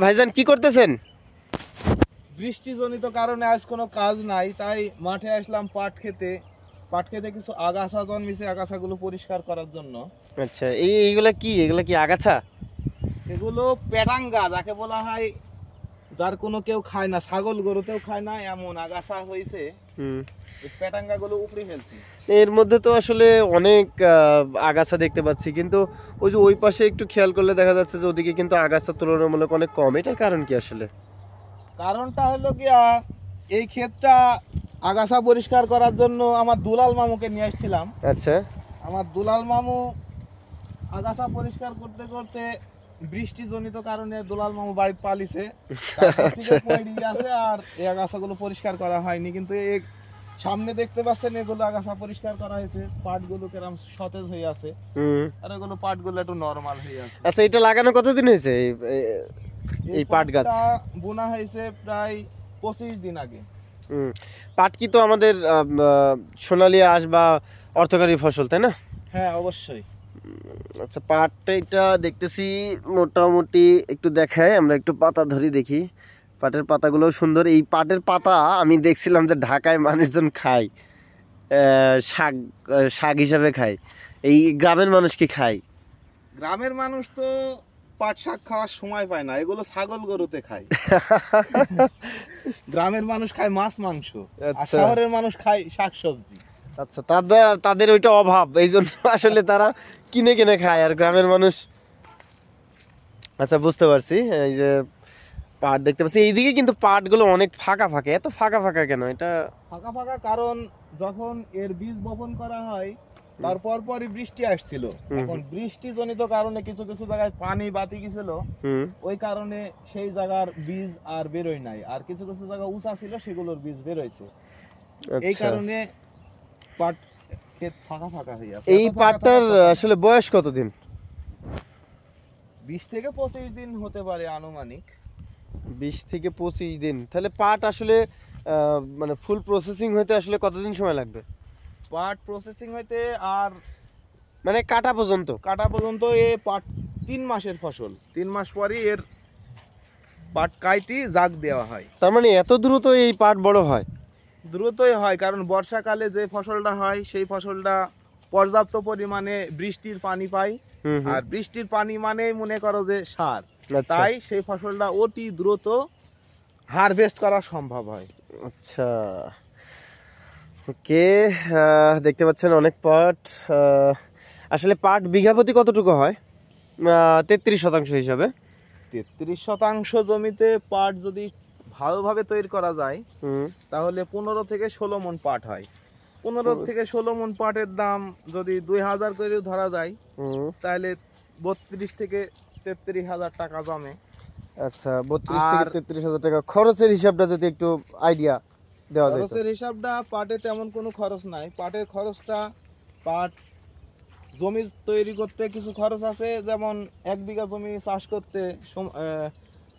ভাইজান কি করতেছেন? বৃষ্টিজনিত কারণে আজ কোনো কাজ নাই, তাই মাঠে আসলাম পাট খেতে। পাট খেতে কিছু আগাছা জন্মেছে, আগাছাগুলো পরিষ্কার করার জন্য। আচ্ছা, এগুলা কি আগাছা? এগুলো পেটাঙ্গা, যাকে বলা হয়, যার কোনো কেউ খায় না, ছাগল গরুতেও খায় না এমন আগাছা হয়েছে। হুম। এই পেটাঙ্গাগুলো উপড়ে ফেলছি। এর মধ্যে তো আসলে অনেক আগাছা দেখতে পাচ্ছি, কিন্তু ওই যে ওই পাশে একটু খেয়াল করলে দেখা যাচ্ছে যে ওদিকে কিন্তু আগাছা তুলনামূলক অনেক কম। এটার কারণ কি আসলে? কারণটা হলো গিয়া, এই ক্ষেতটা আগাছা পরিষ্কার করার জন্য আমার দুলাল মামুকে নিয়ে আসছিলাম। আচ্ছা। আমার দুলাল মামু আগাছা পরিষ্কার করতে করতে বৃষ্টিজনিত কারণে দুলাল মামু বাড়িতে পালিছে, তারপর থেকে আচ্ছা। পড়ে আছে। আর এই আগাছাগুলো পরিষ্কার করা হয়নি, কিন্তু এই সামনে দেখতে পাচ্ছেন এগুলো আগাছা পরিষ্কার করা হয়েছে। পাটগুলো কেরম সতেজ হয়ে আছে, হুম। আর এগুলো পাটগুলো একটু নরমাল হয়ে আছে। আচ্ছা, এটা লাগানো কতদিন হয়েছে এই পাট গাছ? পাটটা বোনা হয়েছে প্রায় 25 দিন আগে। হুম। পাট কি তো আমাদের সোনালী আঁশ বা অর্থকরী ফসল, তাই না? হ্যাঁ, অবশ্যই। আচ্ছা, পাটটা এটা দেখতেছি মোটামুটি। একটু দেখায়, আমরা একটু পাতা ধরি দেখি। পাটের পাতাগুলো সুন্দর। এই পাটের পাতা আমি দেখছিলাম যে ঢাকায় মানুষজন খায়, শাক, শাক হিসাবে খায়। এই গ্রামের মানুষ কি খায়? গ্রামের মানুষ তো পাট শাক খাওয়ার সময় পায় না, এগুলো ছাগল গরুতে খায়। গ্রামের মানুষ খায় মাছ মাংস, আর আচ্ছা। শহরের মানুষ খায় শাকসবজি। আচ্ছা, তাদের ওইটা অভাব, এই জন্য আসলে তারা কিনে কিনে খায়, আর গ্রামের মানুষ। আচ্ছা, বুঝতে পারছি। এই যে পাট দেখতে পাচ্ছি এইদিকে, কিন্তু পাটগুলো অনেক ফাঁকা ফাঁকা। এত ফাঁকা ফাঁকা কেন এটা? ফাঁকা ফাঁকা কারণ যখন এর বীজ বপন করা হয় তারপর পরই বৃষ্টি আসছিল। এখন বৃষ্টি জনিত কারণে কিছু কিছু জায়গায় পানি বাতি গেছিল, হুম। ওই কারণে সেই জায়গার বীজ আর বেরোয় নাই। আর কিছু কিছু জায়গা উঁচা ছিল, সেগুলোর বীজ বেরোইছে। এই আচ্ছা, কারণে পাট ক্ষেত ফাঁকা ফাঁকা হয়ে আছে। এই এত ফাঁকা পাটটার থাকার কথা না। আসলে বয়স কতদিন? 20 থেকে 25 দিন হতে পারে আনুমানিক। 20 থেকে 25 দিন। তাহলে পাট আসলে মানে ফুল প্রসেসিং হইতে আসলে কতদিন সময় লাগবে? পাট প্রসেসিং হইতে আর মানে কাটা পর্যন্ত? কাটা পর্যন্ত এ পাট 3 মাসের ফসল। 3 মাস পরই এর পাট কাইটি জাগ দেওয়া হয়। তার মানে এত দ্রুত এই পাট বড় হয়? দ্রুতই হয়, কারণ বর্ষাকালে যে ফসলটা হয় সেই ফসলটা পর্যাপ্ত পরিমাণে বৃষ্টির পানি পায়। হুম হুম। আর বৃষ্টির পানি মানেই মনে করো যে সার। আচ্ছা তাই সেই ফসলটা অতি দ্রুত হারভেস্ট করা সম্ভব হয়। আচ্ছা। ওকে। দেখতে পাচ্ছেন অনেক পাট। আসলে পাট বিঘা প্রতি কতটুকু হয়? 33% হিসাবে। 33% জমিতে পাট যদি ভালোভাবে তৈরি করা যায় হুম। তাহলে 15 থেকে 16 মণ পাট হয়। 15 থেকে 16 মণ পাটের দাম যদি 2000 করে ধরা যায়, হুম। তাহলে 32 থেকে 33,000 টাকা জমে। আচ্ছা, 32 থেকে 33 হাজার টাকা খরচের হিসাবটা যদি একটু আইডিয়া দেওয়া যায় তো। খরচের হিসাবটা, পাটে তেমন কোনো খরচ নাই। পাটের খরচটা, পাট জমি তৈরি করতে কিছু খরচ আছে। যেমন 1 বিঘা জমি চাষ করতে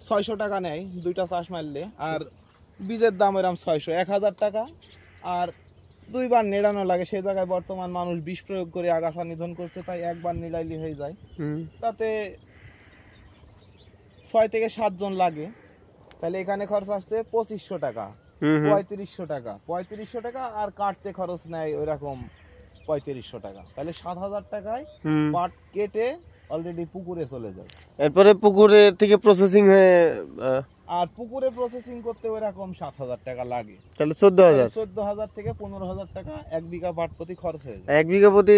600 টাকা নেয় 2টা চাষ মারলে। আর বীজের দাম এরকম 600-1000 টাকা। আর 2বার নিড়ানো লাগে, সেই জায়গায় বর্তমান মানুষ বিষ প্রয়োগ করে আগাছা নিধন করছে, তাই একবার নিড়াইলে হয়ে যায়। হুম তাতে 6 থেকে 7 জন লাগে। তাহলে এখানে খরচ আসছে 2500 টাকা, হুম হুম 3500 টাকা। আর কাটতে খরচ নেয় ওই রকম 3500 টাকা। তাহলে 7000 টাকায় হুম। পাট কেটে অলরেডি পুকুরে চলে যায়। এরপরে পুকুরের থেকে প্রসেসিং হয়ে আহ, আর পুকুরে প্রসেসিং করতে ওই রকম 7000 টাকা লাগে। তাহলে তাহলে 14,000। 14000 থেকে 15000 টাকা 1 বিঘা পাট প্রতি খরচ হয়ে যায়। 1 বিঘা প্রতি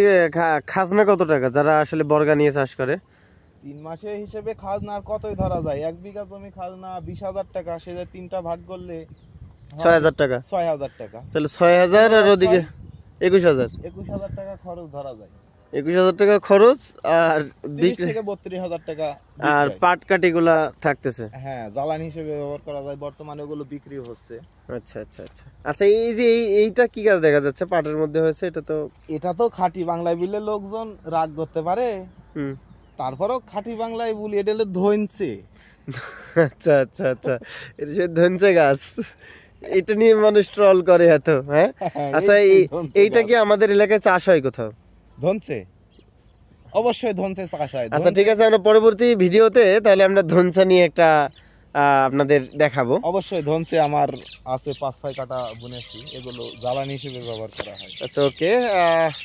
খাজনা কত টাকা যারা আসলে বর্গা নিয়ে চাষ করে? 3 মাসে হিসেবে খাজনা আর কতই ধরা যায়। 1 বিঘা জমি খাজনা 20,000 টাকা, সে 3টা ভাগ করলে হয় 6,000 টাকা। 6000 টাকা। তাহলে 6,000 আর ওদিকে 21,000। 21000 টাকা খরচ ধরা যায়। 21,000 টাকা খরচ। আর 30 থেকে 32,000 টাকা আর বিক্রয়। পাট কাটিগুলা থাকতেছে। হ্যাঁ, জ্বালানি হিসেবে ব্যবহার করা যায়। বর্তমানে ওগুলো বিক্রি হচ্ছে। আচ্ছা আচ্ছা আচ্ছা আচ্ছা, এই যে এইটা কি গাছ দেখা যাচ্ছে পাটের মধ্যে হয়েছে? এটা তো এটা তো খাঁটি বাংলায় বললে লোকজন রাগ করতে পারে, হুম। তারপরেও খাঁটি বাংলায় বলি, এটা হলো ধইনছে। আচ্ছা আচ্ছা আচ্ছা, এটা সে ধনচে গাছ। এটা নিয়ে মানুষ ট্রল করে এত, হ্যাঁ? হ্যাঁ, আচ্ছা, এই সেই ধনছে এইটা গাছ। কি আমাদের এলাকায় চাষ হয় কোথাও? ধনছে অবশ্যই ধনসে চাষ হয়। আচ্ছা ঠিক আছে, আমরা পরবর্তী ভিডিওতে তাহলে আমরা ধনসা নিয়ে একটা আপনাদের দেখাবো। অবশ্যই ধনসে আমার আছে 5-6 কাটা বুনেছি, এগুলো জ্বালানি হিসেবে ব্যবহার করা হয়। আচ্ছা ওকে,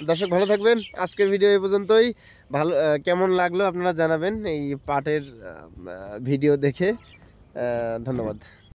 দর্শক ভালো থাকবেন, আজকের ভিডিও এই পর্যন্তই। ভালো কেমন লাগলো আপনারা জানাবেন এই পাটের ভিডিও দেখে। ধন্যবাদ।